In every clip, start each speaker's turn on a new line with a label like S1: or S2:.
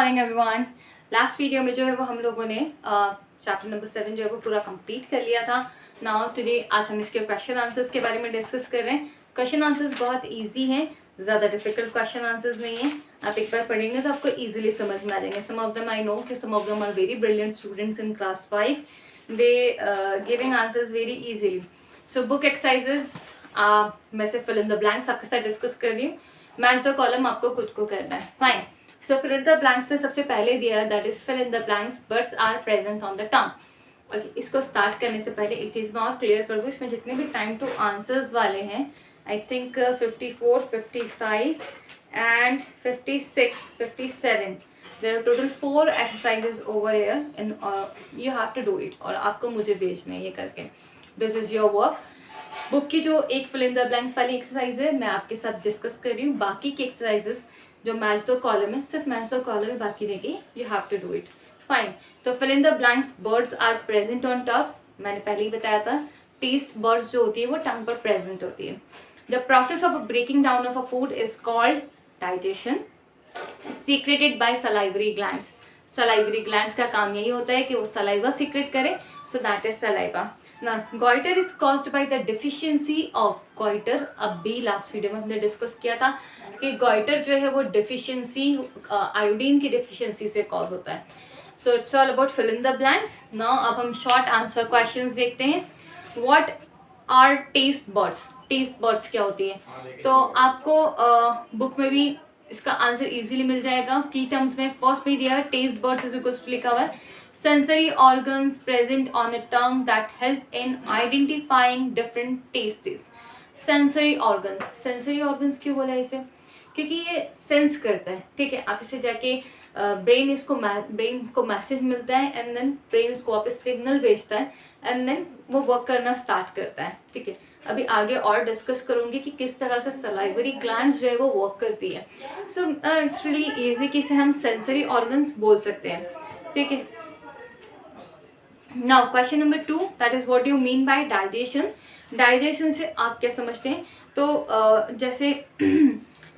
S1: Morning everyone. Last video में जो है वो हम लोगों ने चैप्टर नंबर 7 जो है वो पूरा कंप्लीट कर लिया था। नाउ टुडे आज हम इसके क्वेश्चन आंसर्स के बारे में डिस्कस कर रहे हैं। क्वेश्चन आंसर्स बहुत इजी हैं, ज़्यादा डिफिकल्ट क्वेश्चन आंसर्स नहीं हैं। आप एक बार पढ़ेंगे तो आपको इजीली समझ में आ जाएंगे। Some of them I know कि some of them are very brilliant students in class 5, they giving answers very easily. So book exercises मैं से फिल इन द ब्लैंक्स आपके साथ डिस्कस कर रही हूँ। मैच द कॉलम आपको खुद को करना है। Fine. So fill in the blanks में सबसे पहले दिया है, that is fill in the blanks birds are present on the tongue. Okay, इसको स्टार्ट करने से पहले एक चीज़ मैं और क्लियर कर दूँ, इसमें जितने भी टाइम टू आंसर्स वाले हैं, I think 54, 55 and 56, 57, there are total 4 exercises over here and you have to do it. और आपको मुझे भेजना है ये करके। This is your work. Book की जो एक फिल इन द ब्लैंक्स वाली एक्सरसाइज है मैं आपके साथ डिस्कस कर रही हूँ। बाकी की एक्सरसाइजेस जो मैच द कॉलम है, सिर्फ मैच द कॉलम में बाकी रह गई, you have to do it. Fine. तो fill in the blanks birds are present on top, मैंने पहले ही बताया था। टेस्ट बर्ड्स जो होती है वो टंग पर प्रेजेंट होती है। The process of breaking down of a food is called digestion, secreted by salivary glands. Salivary glands का काम यही होता है कि वो सलाइवा सीक्रेट करे, सो दैट इज सलाइवा। ना goitre is caused by the deficiency of goitre. अब भी लास्ट वीडियो में हमने डिस्कस किया था कि गॉइटर जो है वो डिफिशियंसी, आयोडीन की डिफिशियंसी से कॉज होता है। So it's all about fill in the blanks. Now अब हम शॉर्ट आंसर क्वेश्चंस देखते हैं। What are taste buds? Taste buds क्या होती है? तो आपको बुक में भी इसका आंसर इजीली मिल जाएगा। की टर्म्स में फर्स्ट में दिया है taste buds is equal to, लिखा हुआ है sensory organs present on a tongue that help in identifying different tastes. Sensory organs, sensory organs क्यों बोला इसे? क्योंकि ये सेंस करता है, ठीक है। आप इसे जाके ब्रेन को मैसेज मिलता है एंड देन ब्रेन उसको वापस सिग्नल भेजता है एंड देन वो वर्क करना स्टार्ट करता है, ठीक है। अभी आगे और डिस्कस करूंगी कि किस तरह से सलाइवरी ग्लैंड्स जो है वो वर्क करती है। सो इट्स रियली इजी कि इसे हम सेंसरी ऑर्गन्स बोल सकते हैं, ठीक है। Now question number 2, that is what you mean by digestion. Digestion से आप क्या समझते हैं? तो जैसे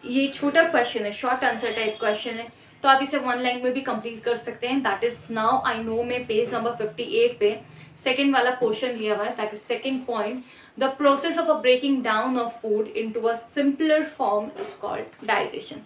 S1: ये छोटा क्वेश्चन है, शॉर्ट आंसर टाइप क्वेश्चन है, तो आप इसे 1 लाइन में भी कंप्लीट कर सकते हैं। That is now I know में पेज नंबर 58 पे सेकेंड वाला पोर्शन लिया हुआ है, that is second point. The process of a breaking down of food into a simpler form is called digestion.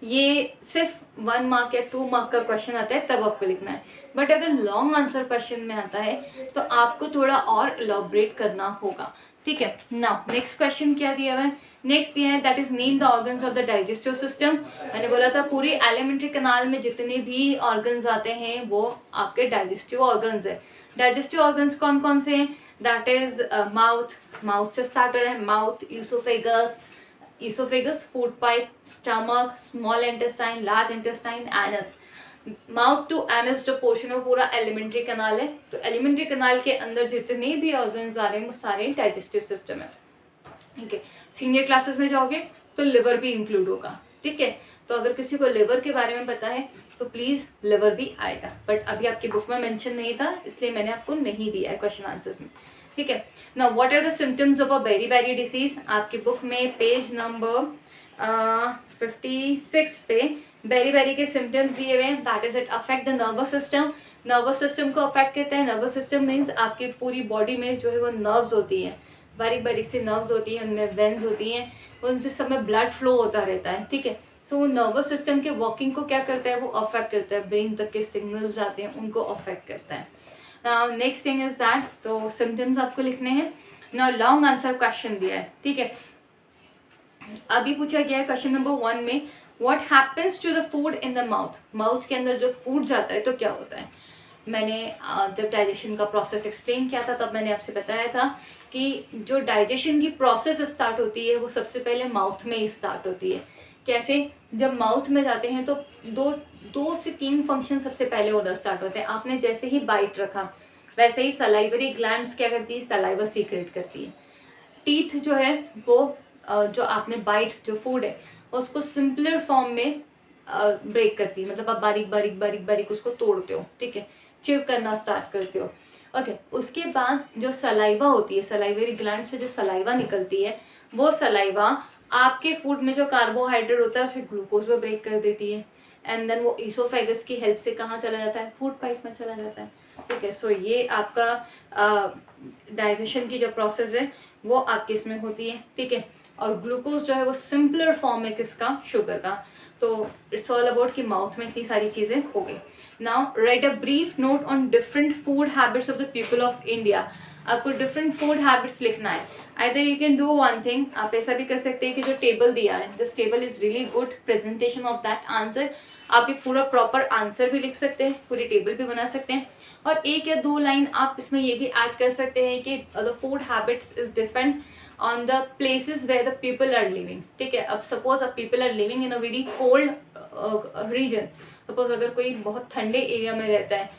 S1: ये सिर्फ 1 मार्क या 2 मार्क का क्वेश्चन आता है तब आपको लिखना है, बट अगर लॉन्ग आंसर क्वेश्चन में आता है तो आपको थोड़ा और इलॉबरेट करना होगा, ठीक है। नाउ नेक्स्ट क्वेश्चन क्या दिया हुआ है? नेक्स्ट दिया है that is name the organs of the digestive system. मैंने बोला था पूरी एलिमेंट्री कैनाल में जितने भी ऑर्गन्स आते हैं वो आपके डाइजेस्टिव ऑर्गन्स है। डाइजेस्टिव ऑर्गन्स कौन कौन से हैं? दैट इज माउथ, माउथ से स्टार्ट हो रहा है, mouth, oesophagus, esophagus, food pipe, stomach, small intestine, large intestine, anus। Mouth to anus जो पोर्शन है वो पूरा एलिमेंट्री कैनाल है। तो एलिमेंट्री कैनाल के अंदर जितने भी ऑर्गन्स आ रहे हैं वो सारे डाइजेस्टिव सिस्टम है, ठीक है। सीनियर क्लासेस में जाओगे तो लिवर भी इंक्लूड होगा, ठीक है। तो अगर किसी को लिवर के बारे में पता है तो प्लीज लिवर भी आएगा, बट अभी आपकी बुक में मेंशन नहीं था इसलिए मैंने आपको नहीं दिया है क्वेश्चन आंसर्स में, ठीक है। Now what are the symptoms of a beri disease? आपकी बुक में पेज नंबर 56 पे बेरी के सिम्टम्स दिए हुए हैं। That is it affect the nervous system. Nervous system को अफेक्ट करता है। नर्वस सिस्टम मीन्स आपकी पूरी बॉडी में जो है वो नर्व्स होती हैं, बारीक बारीक सी नर्व्स होती हैं, उनमें वेन्स होती हैं, उनके सब में ब्लड फ्लो होता रहता है, ठीक है। सो वो नर्वस सिस्टम के वर्किंग को क्या करता है? वो अफेक्ट करता है। ब्रेन तक के सिग्नल्स जाते हैं उनको अफेक्ट करता है। नेक्स्ट थिंग इज दैट, तो सिम्टम्स आपको लिखने हैं। नाउ लॉन्ग आंसर क्वेश्चन दिया है, ठीक है। अभी पूछा गया है क्वेश्चन नंबर 1 में, what happens to the food in the mouth? Mouth के अंदर जो फूड जाता है तो क्या होता है? मैंने जब डाइजेशन का प्रोसेस एक्सप्लेन किया था तब मैंने आपसे बताया था कि जो डाइजेशन की प्रोसेस स्टार्ट होती है वो सबसे पहले माउथ में ही स्टार्ट होती है। कैसे? जब माउथ में जाते हैं तो दो से 3 फंक्शन सबसे पहले होना स्टार्ट होते हैं। आपने जैसे ही बाइट रखा वैसे ही सलाइवरी ग्लैंड्स क्या करती है? सलाइवा सीक्रेट करती है। टीथ जो है वो जो आपने बाइट, जो फूड है उसको सिंपलर फॉर्म में ब्रेक करती है, मतलब आप बारीक बारीक बारीक बारीक उसको तोड़ते हो, ठीक है, चिव करना स्टार्ट करते हो, ओके। उसके बाद जो सलाइवा होती है, सलाइवरी ग्लैंड से जो सलाइवा निकलती है वो सलाइवा आपके फूड में जो कार्बोहाइड्रेट होता है उसे ग्लूकोज में ब्रेक कर देती है। एंड देन वो ईसोफेगस की हेल्प से कहाँ चला जाता है, फूड पाइप में चला जाता है। ठीक है, सो ये आपका डाइजेशन की जो प्रोसेस है वो आपके इसमें होती है। ठीक है, और ग्लूकोज जो है वो सिंपलर फॉर्म है किसका, शुगर का। तो इट्स ऑल अबाउट कि माउथ में इतनी सारी चीज़ें हो गई। Now right a brief note on different food habits of the people of India. आपको डिफरेंट फूड हैबिट्स लिखना है। Either you can do one thing, आप ऐसा भी कर सकते हैं कि जो टेबल दिया है, this table is really good presentation of that answer. आप ये पूरा प्रॉपर आंसर भी लिख सकते हैं, पूरी टेबल भी बना सकते हैं, और 1 या 2 लाइन आप इसमें ये भी ऐड कर सकते हैं कि the food habits is different on the places where the people are living। ठीक है, अब सपोज अब people are living in a very cold region, suppose अगर कोई बहुत ठंडे एरिया में रहता है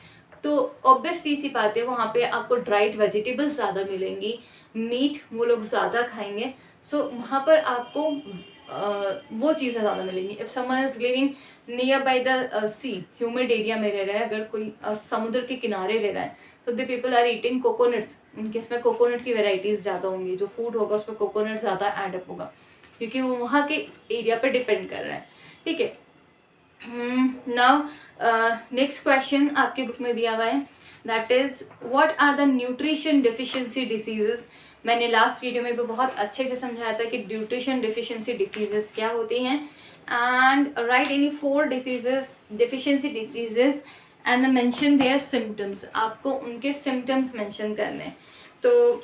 S1: तो ऑब्वियस सी बात है वहाँ पे आपको ड्राइड वेजिटेबल्स ज़्यादा मिलेंगी, मीट वो लोग ज़्यादा खाएंगे, सो वहाँ पर आपको वो चीज़ें ज़्यादा मिलेंगी। If someone is living near by the sea, humid area में रह रहा है, अगर कोई समुद्र के किनारे रह रहा है, तो the people are eating coconuts, उनके इसमें कोकोनट की वेराइटीज़ ज़्यादा होंगी, जो फूड होगा उसमें कोकोनट ज़्यादा एडअप होगा, क्योंकि वो वहाँ के एरिया पर डिपेंड कर रहा है। ठीक है, नाउ नेक्स्ट क्वेश्चन आपके बुक में दिया हुआ है, that is what are the nutrition deficiency diseases. मैंने लास्ट वीडियो में भी बहुत अच्छे से समझाया था कि न्यूट्रिशन डिफिशिएंसी डिसीजेस क्या होती हैं, and right any 4 diseases, deficiency diseases and mention there symptoms. आपको उनके सिम्टम्स मेंशन करने हैं। तो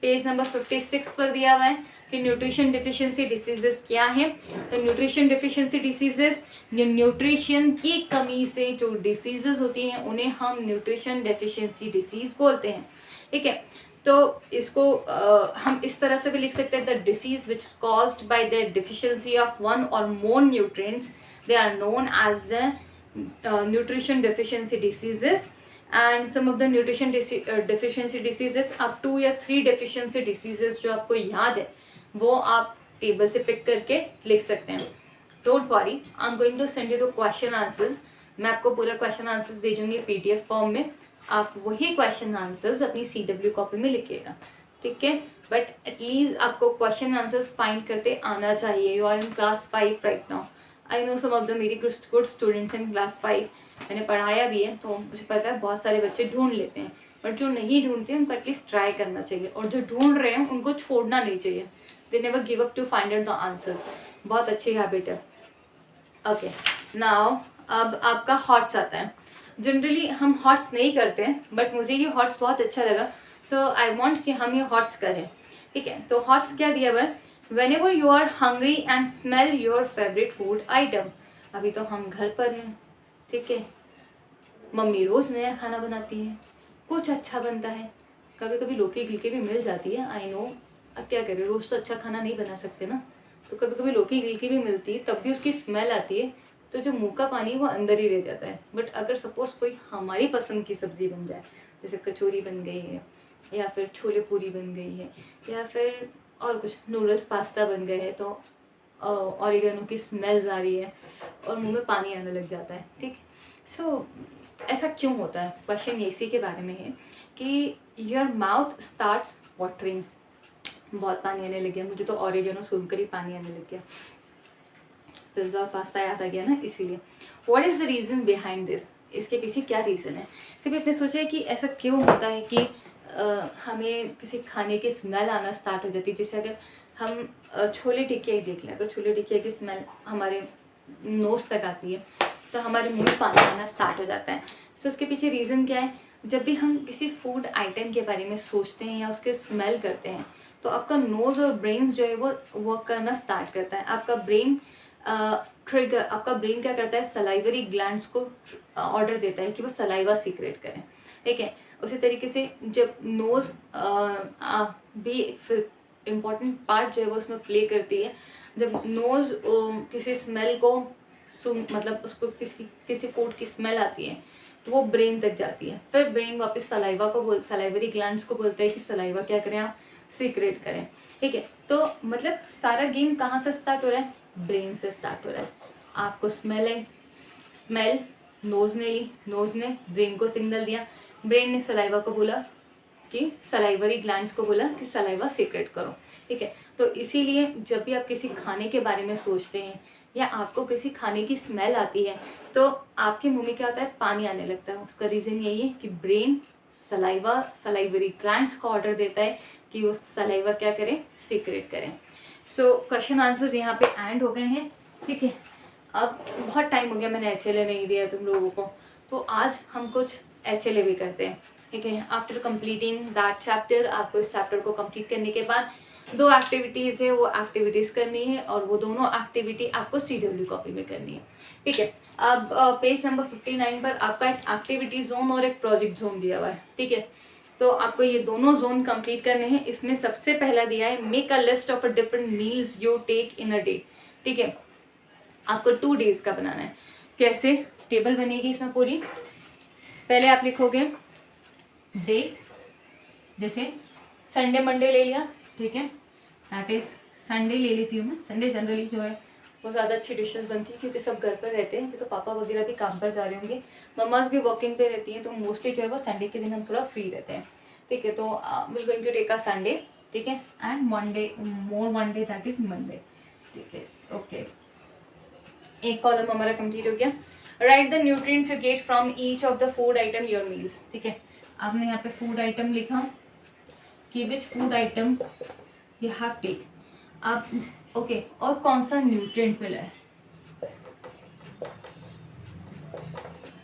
S1: पेज नंबर 56 पर दिया हुआ है कि न्यूट्रिशन डिफिशिएंसी डिसीजेस क्या है। तो न्यूट्रिशन डिफिशिएंसी डिसीजेस, न्यूट्रिशन की कमी से जो डिसीजेस होती हैं उन्हें हम न्यूट्रिशन डेफिशिएंसी डिसीज बोलते हैं। ठीक है, तो इसको हम इस तरह से भी लिख सकते हैं, the disease which caused by the deficiency of one और more nutrients, they are known as the nutrition deficiency diseases, and some of the nutrition deficiency diseases, अब 2 या 3 deficiency diseases जो आपको याद है वो आप टेबल से पिक करके लिख सकते हैं। Don't worry, I am going to send you the question answers. मैं आपको पूरा क्वेश्चन आंसर्स भेजूंगी PDF फॉर्म में, आप वही क्वेश्चन आंसर्स अपनी CW कॉपी में लिखिएगा। ठीक है, बट एटलीस्ट आपको क्वेश्चन आंसर्स फाइंड करते आना चाहिए। You are in class 5 right now. I know some of the मेरी गुड स्टूडेंट्स इन क्लास 5, मैंने पढ़ाया भी है, तो मुझे पता है बहुत सारे बच्चे ढूंढ लेते हैं, बट जो नहीं ढूंढते हैं उनको एटलीस्ट ट्राई करना चाहिए, और जो ढूंढ रहे हैं उनको छोड़ना नहीं चाहिए। They never give up to find out the answers. बहुत अच्छी हैबिट है। ओके, नाउ अब आपका हॉट्स आता है। जनरली हम हॉट्स नहीं करते हैं, बट मुझे ये हॉट्स बहुत अच्छा लगा, सो आई वॉन्ट कि हम ये हॉट्स करें। ठीक है, तो हॉट्स क्या दिया हुआ है, whenever you are hungry and smell your favorite food item। अभी तो हम घर पर हैं, ठीक है, मम्मी रोज़ नया खाना बनाती है, कुछ अच्छा बनता है, कभी कभी लौकी गिलकी भी मिल जाती है, आई नो, अब क्या करें, रोज़ तो अच्छा खाना नहीं बना सकते ना, तो कभी कभी लौकी गिलकी भी मिलती है, तब भी उसकी स्मेल आती है, तो जो मुँह का पानी वो अंदर ही रह जाता है। बट अगर सपोज़ कोई हमारी पसंद की सब्ज़ी बन जाए, जैसे कचौरी बन गई है, या फिर छोले पूरी बन गई है, या फिर और कुछ नूडल्स पास्ता बन गए हैं, तो ऑरिगेनो की स्मेल्स आ रही है और मुंह में पानी आने लग जाता है। ठीक, सो ऐसा क्यों होता है, क्वेश्चन इसी के बारे में है कि योर माउथ स्टार्ट्स वाटरिंग। बहुत पानी आने लग गया, मुझे तो ऑरिगेनो सुनकर ही पानी आने लग गया, पिज़्ज़ा और पास्ता याद आ गया ना, इसीलिए। What is the reason behind this, इसके पीछे क्या रीज़न है। कभी आपने सोचा है कि ऐसा क्यों होता है कि हमें किसी खाने की स्मेल आना स्टार्ट हो जाती है। जैसे अगर हम छोले टिकिया ही देख लें, अगर छोले टिकिया की स्मेल हमारे नोज़ तक आती है तो हमारे मुंह में पानी आना स्टार्ट हो जाता है। सो उसके पीछे रीज़न क्या है, जब भी हम किसी फूड आइटम के बारे में सोचते हैं या उसके स्मेल करते हैं तो आपका नोज़ और ब्रेन जो है वो वर्क करना स्टार्ट करता है। आपका ब्रेन आपका ब्रेन क्या करता है, सलाइवरी ग्लैंड्स को ऑर्डर देता है कि वो सलाइवा सीक्रेट करें। ठीक है, उसी तरीके से जब नोज़ भी इम्पॉर्टेंट पार्ट जो है वो उसमें प्ले करती है। जब नोज़ किसी स्मेल को मतलब उसको किसी फूड की स्मेल आती है तो वो ब्रेन तक जाती है, फिर ब्रेन वापस सलाइवरी ग्लैंड्स को बोलता है कि सलाइवा क्या करें, आप सीक्रेट करें। ठीक है, तो मतलब सारा गेम कहाँ से स्टार्ट हो रहा है, ब्रेन से स्टार्ट हो रहा है। आपको स्मेल नोज़ ने ली, नोज़ ने ब्रेन को सिग्नल दिया, ब्रेन ने सलाइवा को बोला कि सलाइवरी ग्लैंड्स को बोला कि सलाइवा सीक्रेट करो। ठीक है, तो इसीलिए जब भी आप किसी खाने के बारे में सोचते हैं या आपको किसी खाने की स्मेल आती है तो आपके मुंह में क्या होता है, पानी आने लगता है। उसका रीज़न यही है कि ब्रेन सलाइवरी ग्लैंड्स को ऑर्डर देता है कि वो सलाइवा क्या करें, सीक्रेट करें। सो क्वेश्चन आंसर्स यहाँ पे एंड हो गए हैं, ठीक है। अब बहुत टाइम हो गया मैंने HLA नहीं दिया तुम लोगों को, तो आज हम कुछ HLA भी करते हैं, ठीक है। आफ्टर कंप्लीटिंग दैट चैप्टर, आपको इस चैप्टर को कंप्लीट करने के बाद 2 एक्टिविटीज़ है, वो एक्टिविटीज़ करनी है और वो दोनों एक्टिविटी आपको CW कॉपी में करनी है, ठीक है। अब पेज नंबर 59 पर आपका एक एक्टिविटी जोन और एक प्रोजेक्ट जोन दिया हुआ है, ठीक है। तो आपको ये दोनों जोन कंप्लीट करने हैं। इसमें सबसे पहला दिया है make a list of a different meals you take in a day, ठीक है। आपको 2 डेज का बनाना है। कैसे टेबल बनेगी इसमें पूरी, पहले आप लिखोगे डे, जैसे संडे मंडे ले लिया, ठीक है, दैट इज संडे ले लेती हूँ मैं। संडे जनरली जो है वो ज़्यादा अच्छी डिशेस बनती है क्योंकि सब घर पर रहते हैं, तो पापा वगैरह भी काम पर जा रहे होंगे, मम्माज भी वर्किंग पे रहती हैं, तो मोस्टली जो है वो संडे के दिन हम थोड़ा फ्री रहते हैं, ठीक है। तो will going to take a Sunday, ठीक है, and Monday that is Monday, ठीक है, ओके। एक कॉलम हमारा कंप्लीट हो गया। Write the nutrients you get from each of the food item your meals, ठीक है। आपने यहाँ पे फूड आइटम लिखा कि which food item you have take, आप ओके, और कौन सा न्यूट्रिएंट मिला है।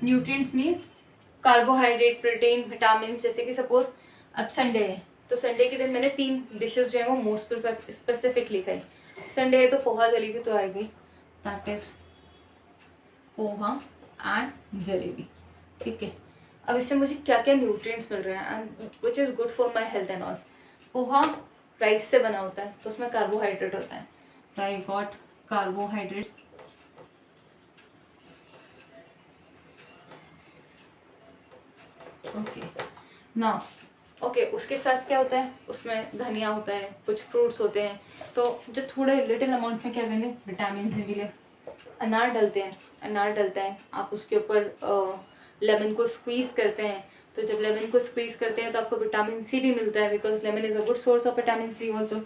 S1: Nutrients means carbohydrate, protein, vitamin. जैसे कि सपोज अब संडे है तो संडे के दिन मैंने 3 डिशेस जो है वो मोस्ट स्पेसिफिक लिखा है। संडे है तो पोहा जलेबी तो आएगी, that is poha and jalebi, ठीक है। अब इससे मुझे क्या क्या न्यूट्रिएंट्स मिल रहे हैं and which is good for my health and all. Poha rice से बना होता है तो उसमें कार्बोहाइड्रेट होता है, तो आई गॉट कार्बोहाइड्रेट, ओके ना, ओके। उसके साथ क्या होता है, उसमें धनिया होता है, कुछ फ्रूट्स होते हैं, तो जो थोड़े लिटिल अमाउंट में क्या मिले, विटामिन भी मिले। अनार डलते हैं, अनार डलता है, आप उसके ऊपर लेमन को स्क्वीज़ करते हैं, तो जब लेमन को स्क्वीज़ करते हैं तो आपको विटामिन सी भी मिलता है, because lemon is a good source of vitamin C also.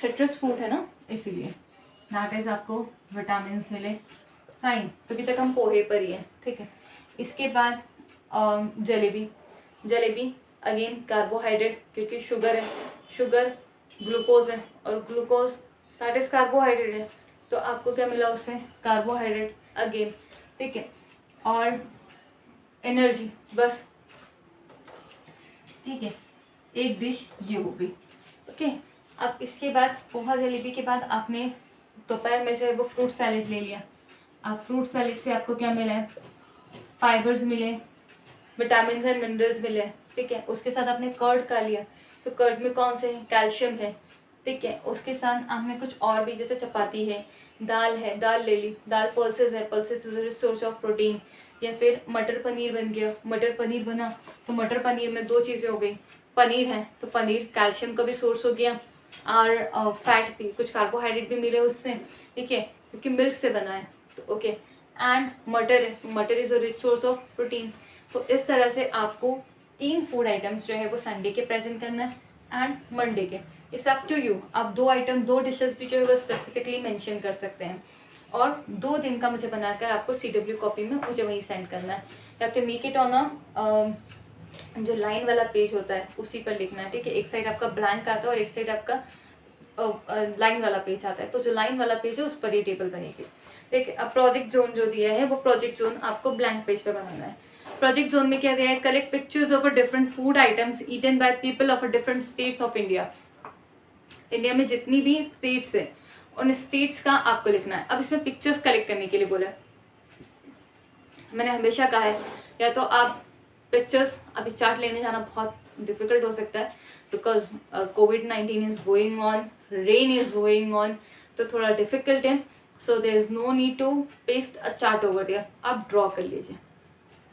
S1: Citrus fruit है ना, इसीलिए दैट इज़ आपको विटामिन मिले, फाइन। तो अभी तक हम पोहे पर ही हैं, ठीक है। इसके बाद जलेबी, जलेबी अगेन कार्बोहाइड्रेट, क्योंकि शुगर है, शुगर ग्लूकोज है, और ग्लूकोज दैट इज़ कार्बोहाइड्रेट है, तो आपको क्या मिला उससे, कार्बोहाइड्रेट अगेन, ठीक है। और एनर्जी, बस, ठीक है, एक डिश ये हो गई, ओके। अब इसके बाद पोहा जलेबी के बाद आपने दोपहर में जो है वो फ्रूट सैलेड ले लिया। अब फ्रूट सैलेड से आपको क्या मिला है, फाइबर्स मिले, विटामिन एंड मिनरल्स मिले, ठीक है। उसके साथ आपने कर्ड खा लिया, तो कर्ड में कौन से हैं, कैल्शियम है, ठीक है। उसके साथ आपने कुछ और भी, जैसे चपाती है, दाल है, दाल ले ली, दाल पल्सेस है, pulses is a source of protein. या फिर मटर पनीर बन गया, मटर पनीर बना तो मटर पनीर में 2 चीज़ें हो गई, पनीर है तो पनीर कैल्शियम का भी सोर्स हो गया, और फैट भी, कुछ कार्बोहाइड्रेट भी मिले उससे, ठीक है, क्योंकि मिल्क से बना है, तो ओके। एंड मटर है, मटर is a rich source of protein. तो इस तरह से आपको 3 फूड आइटम्स जो है वो संडे के प्रेजेंट करना है एंड मंडे के। इट्स अप टू यू, आप 2 आइटम 2 डिशेस भी जो है वो स्पेसिफिकली मेंशन कर सकते हैं, और 2 दिन का मुझे बनाकर आपको CW कॉपी में मुझे वहीं सेंड करना है। You have to make it on a जो लाइन वाला पेज होता है उसी पर लिखना है, ठीक है। एक साइड आपका ब्लैंक आता है और एक साइड आपका लाइन वाला पेज आता है, तो जो लाइन वाला पेज है उस पर ये टेबल बनेगी, ठीक है। अब प्रोजेक्ट जोन जो दिया है वो प्रोजेक्ट जोन आपको ब्लैंक पेज पे बनाना है। प्रोजेक्ट जोन में क्या दिया है, collect pictures of a different food items eaten by people of a different states of India. India में जितनी भी स्टेट्स है उन स्टेट्स का आपको लिखना है। अब इसमें पिक्चर्स कलेक्ट करने के लिए बोला है, मैंने हमेशा कहा है या तो आप पिक्चर्स, अभी चार्ट लेने जाना बहुत डिफिकल्ट हो सकता है because COVID-19 is going on, rain is going on, तो थोड़ा डिफिकल्ट है। So there is no need to paste a chart over there, आप ड्रॉ कर लीजिए,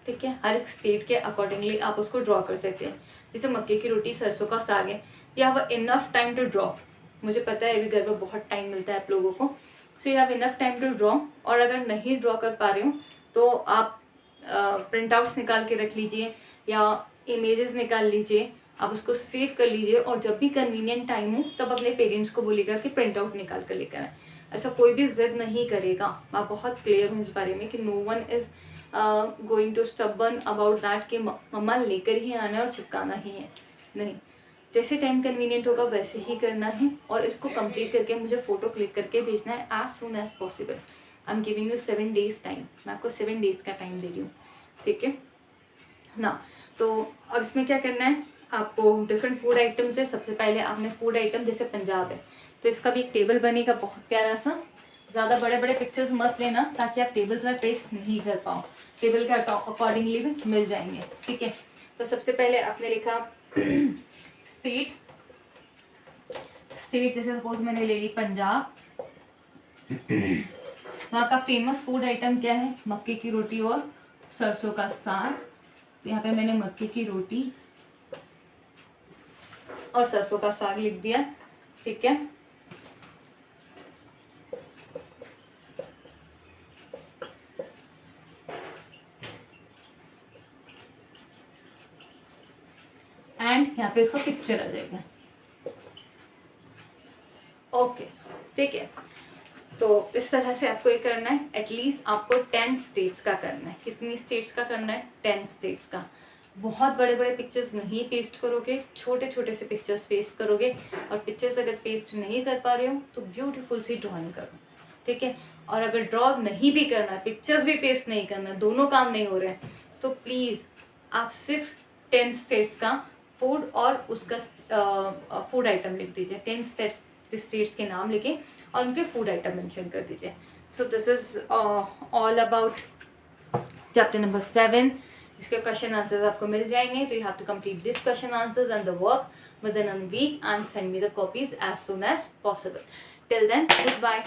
S1: ठीक है। हर एक स्टेट के अकॉर्डिंगली आप उसको ड्रॉ कर सकते हैं। जैसे मक्के की रोटी, सरसों का साग है, you have enough time to draw. मुझे पता है अभी घर में बहुत टाइम मिलता है आप लोगों को, so you have enough time to draw. और अगर नहीं ड्रॉ कर पा रहे हो तो आप प्रिंट आउट्स निकाल के रख लीजिए या इमेजेस निकाल लीजिए, आप उसको सेव कर लीजिए, और जब भी कन्वीनियंट टाइम हो तब अपने पेरेंट्स को बोलिएगा कि प्रिंट आउट निकाल कर लेकर आए, ऐसा कोई भी जिद नहीं करेगा। मैं बहुत क्लियर हूँ इस बारे में कि no one is going to stubborn about that कि मम्मा लेकर ही आना है और चिपकाना ही है। नहीं, जैसे टाइम कन्वीनियंट होगा वैसे ही करना है, और इसको कंप्लीट करके मुझे फ़ोटो क्लिक करके भेजना है as soon as possible. I am giving you 7 days time, मैं आपको 7 days का टाइम दे रही हूँ, ठीक है ना। तो अब इसमें क्या करना है, आपको डिफरेंट फूड आइटम्स है। सबसे पहले आपने फूड आइटम, जैसे पंजाब है तो इसका भी एक टेबल बनेगा बहुत प्यारा सा। ज़्यादा बड़े बड़े पिक्चर्स मत लेना ताकि आप टेबल्स में पेस्ट नहीं कर पाओ, टेबल के अकॉर्डिंगली भी मिल जाएंगे, ठीक है। तो सबसे पहले आपने लिखा स्टेट, जैसे सपोज मैंने ले ली पंजाब, वहाँ का फेमस फूड आइटम क्या है, मक्के की रोटी और सरसों का साग। तो यहाँ पे मैंने मक्के की रोटी और सरसों का साग लिख दिया, ठीक है। एंड यहाँ पे इसका पिक्चर आ जाएगा, ओके, ठीक है। तो इस तरह से आपको ये करना है। एटलीस्ट आपको 10 स्टेट्स का करना है। कितनी स्टेट्स का करना है? 10 स्टेट्स का। बहुत बड़े बड़े पिक्चर्स नहीं पेस्ट करोगे, छोटे छोटे से पिक्चर्स पेस्ट करोगे। और पिक्चर्स अगर पेस्ट नहीं कर पा रहे हो तो ब्यूटीफुल सी ड्राइंग करो, ठीक है। और अगर ड्रॉ नहीं भी करना है, पिक्चर्स भी पेस्ट नहीं करना, दोनों काम नहीं हो रहे हैं, तो प्लीज़ आप सिर्फ 10 स्टेट्स का फूड और उसका फूड आइटम लिख दीजिए। 10 स्टेट्स के नाम लिखें और उनके फूड आइटम मेंशन कर दीजिए। So this is all about chapter number 7। इसके क्वेश्चन आंसर्स आपको मिल जाएंगे। तो you have to complete this question answers and the work within a week and send me the copies as soon as possible. Till then, good bye.